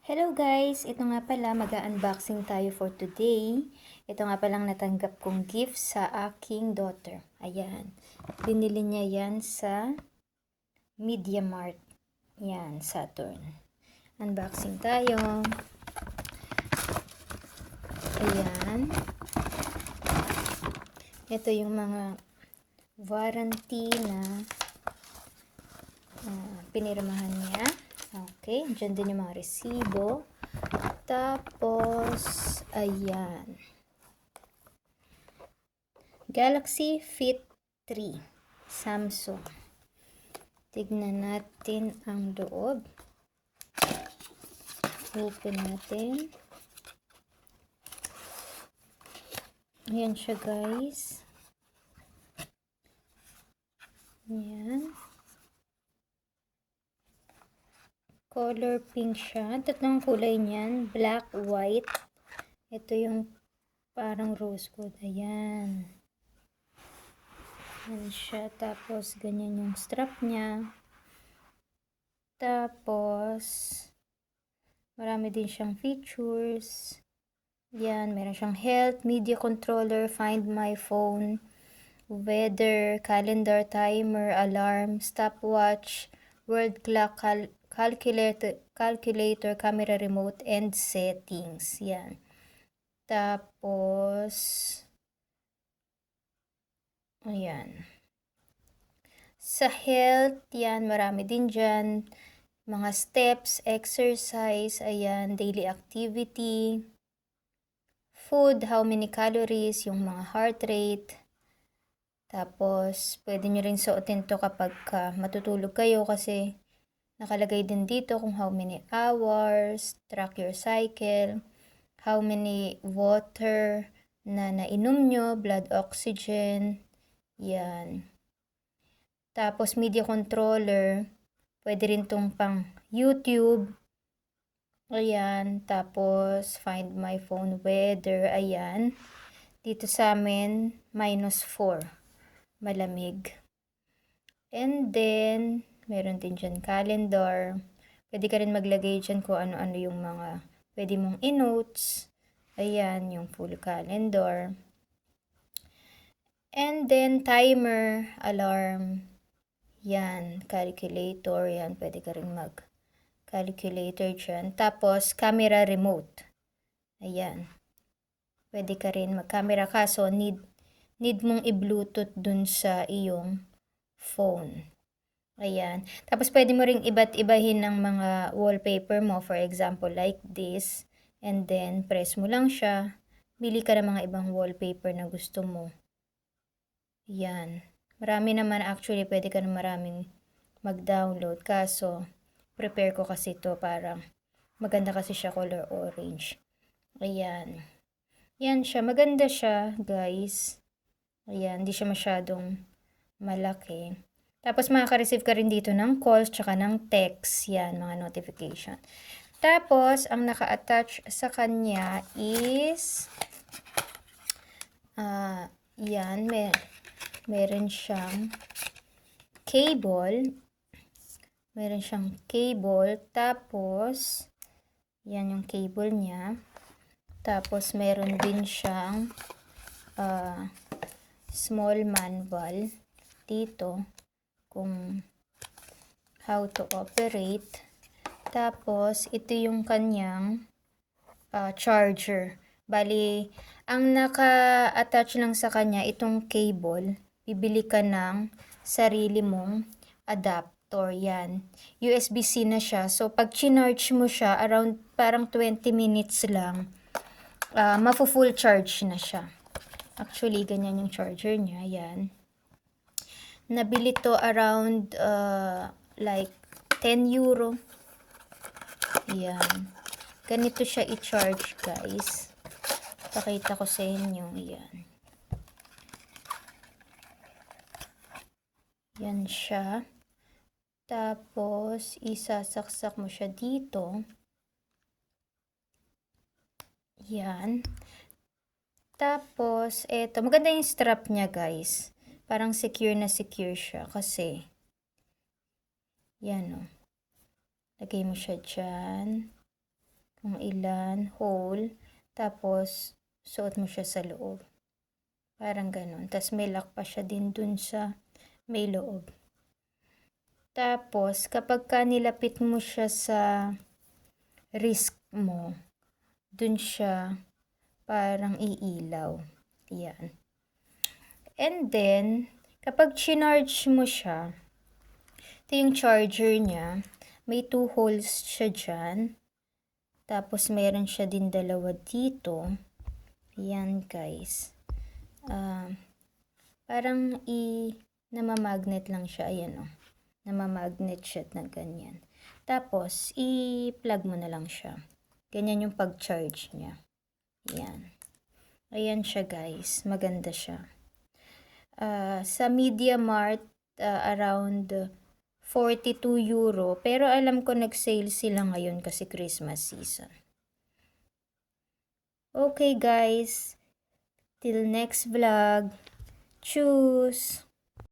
Hello guys! Ito nga pala, mag-unboxing tayo for today. Ito nga palang natanggap kong gift sa aking daughter. Ayan. Binili niya yan sa Media Mart. Yan, Saturn. Unboxing tayo. Ayan. Ito yung mga warranty na pinirmahan niya. Okay, dyan din yung mga resibo. Tapos, ayan. Galaxy Fit 3. Samsung. Tignan natin ang loob. Open natin. Ayan siya guys. Ayan. Color pink siya. Tatlong kulay niyan. Black, white. Ito yung parang rose gold. Ayan. Ayan siya. Tapos, ganyan yung strap niya. Tapos, marami din siyang features. Yan. Meron siyang health, media controller, find my phone, weather, calendar, timer, alarm, stopwatch, world clock, calculator, camera remote, and settings. Yan. Tapos, ayan. Sa health, yan, marami din dyan. Mga steps, exercise, ayan, daily activity, food, how many calories, yung mga heart rate. Tapos, pwede nyo rin suotin to kapag matutulog kayo kasi nakalagay din dito kung how many hours, track your cycle, how many water na nainom nyo, blood oxygen, yan. Tapos media controller, pwede rin tong pang YouTube, ayan. Tapos find my phone, weather, ayan. Dito sa amin, -4, malamig. And then, meron din dyan calendar. Pwede ka rin maglagay dyan kung ano-ano yung mga pwede mong i-notes. Ayan, yung full calendar. And then, timer, alarm. Yan, calculator. Yan, pwede ka rin mag-calculator dyan. Tapos, camera remote. Ayan. Pwede ka rin mag-camera ka. So, need mong i-bluetooth dun sa iyong phone. Ayan. Tapos, pwede mo ring iba't ibahin ng mga wallpaper mo. For example, like this. And then, press mo lang siya. Bili ka ng mga ibang wallpaper na gusto mo. Ayan. Marami naman actually. Pwede ka na maraming mag-download. Kaso, prepare ko kasi ito. Parang maganda kasi siya color orange. Ayan. Yan siya. Maganda siya, guys. Ayan. Hindi siya masyadong malaki. Tapos makaka-receive ka rin dito ng calls tsaka ng text. Yan, mga notification. Tapos, ang naka-attach sa kanya is yan, meron siyang cable. Meron siyang cable. Tapos, yan yung cable niya. Tapos, meron din siyang small manual dito kung how to operate. Tapos, ito yung kanyang charger. Bali, ang naka-attach lang sa kanya, itong cable, bibili ka ng sarili mong adapter. Yan. USB-C na siya. So, pag chinarge mo siya, around parang 20 minutes lang, mafu-full charge na siya. Actually, ganyan yung charger niya. Yan. Nabili to around like 10 euro. Yan. Ganito siya i-charge, guys. Pakita ko sa inyo. Yan. Yan siya. Tapos, isasaksak mo siya dito. Yan. Tapos, eto. Maganda yung strap niya, guys. Parang secure na secure siya. Kasi, yan o. Lagay mo siya dyan. kung ilan, hole, tapos suot mo siya sa loob. Parang ganun. Tapos may lock pa siya din dun sa may loob. Tapos, kapag ka nilapit mo siya sa wrist mo, dun siya parang iilaw. Yan. And then, kapag chinarge mo siya, ito yung charger niya. May 2 holes siya dyan. Tapos, meron siya din dalawa dito. Yan, guys. Parang namamagnet lang siya. Ayan, oh. Namamagnet siya na ganyan. Tapos, i-plug mo na lang siya. Ganyan yung pag-charge niya. Yan. Ayan siya, guys. Maganda siya. Sa MediaMarkt, around 42 euro. Pero alam ko nag-sale sila ngayon kasi Christmas season. Okay, guys. Till next vlog. Tschüss!